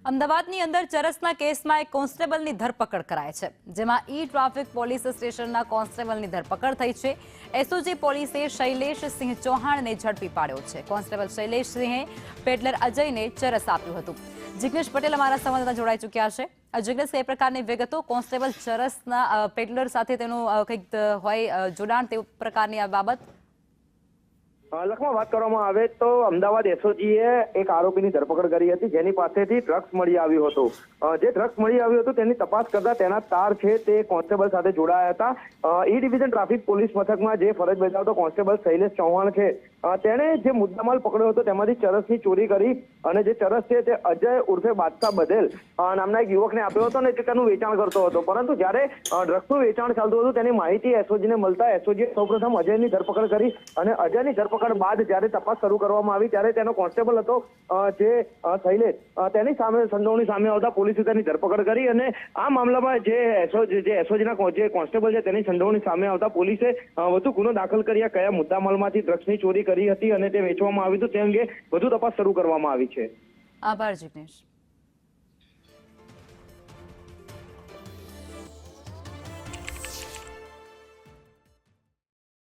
અમદાવાદની અંદર ચરસના કેસમાં એક કોન્સ્ટેબલની ધરપકડ કરાય છે, જેમાં ટ્રાફિક પોલીસ સ્ટેશનના કોન્સ્ટેબલની ધરપકડ થઈ છે। એસઓજી પોલીસે શૈલેષ સિંહ ચૌહાણને ઝડપી પાડ્યો છે। કોન્સ્ટેબલ શૈલેષ સિંહે પેડલર અજયને ચરસ આપ્યું હતું। જિગ્નેશ પટેલ અમારા સંવાદદાતા જોડાઈ ચૂક્યા છે। જિગ્નેશ, કઈ પ્રકારની વિગતો? કોન્સ્ટેબલ ચરસના પેડલર સાથે તેનું કંઈક હોય જોડાણ, તે પ્રકારની આ બાબત? લખમાં વાત કરવામાં આવે તો અમદાવાદ એસઓજીએ એક આરોપીની ધરપકડ કરી હતી, જેની પાસેથી ડ્રગ્સ મળી આવ્યું હતું। જે ડ્રગ્સ મળી આવ્યું હતું તેની તપાસ કરતા તેના તાર છે તે કોન્સ્ટેબલ સાથે જોડાયા હતા। ડિવિઝન ટ્રાફિક પોલીસ મથકમાં જે ફરજ બજાવતો કોન્સ્ટેબલ શૈલેષ ચૌહાણ છે, તેણે જે મુદ્દામાલ પકડ્યો હતો તેમાંથી ચરસની ચોરી કરી અને જે ચરસ છે તે અજય ઉર્ફે બાદશાહ બધેલ નામના એક યુવકને આપ્યો હતો અને તે તેનું વેચાણ કરતો હતો। પરંતુ જ્યારે ડ્રગ્સનું વેચાણ ચાલતું હતું તેની માહિતી એસઓજીને મળતા એસઓજીએ સૌપ્રથમ અજયની ધરપકડ કરી અને અજયની ધરપકડ બાદ જ્યારે તપાસ શરૂ કરવામાં આવી ત્યારે તેનો કોન્સ્ટેબલ હતો જે શૈલેષ, તેની સામે સંડોવણી સામે આવતા પોલીસે તેની ધરપકડ કરી અને આ મામલામાં જે એસઓજીના જે કોન્સ્ટેબલ છે તેની સંડોવણી સામે આવતા પોલીસે વધુ ગુનો દાખલ કર્યા, કયા મુદ્દામાલમાંથી ડ્રગ્સની ચોરી કરી હતી અને તે વેચવામાં આવ્યું હતું તે અંગે વધુ તપાસ શરૂ કરવામાં આવી છે। આભાર જિગ્નેશ।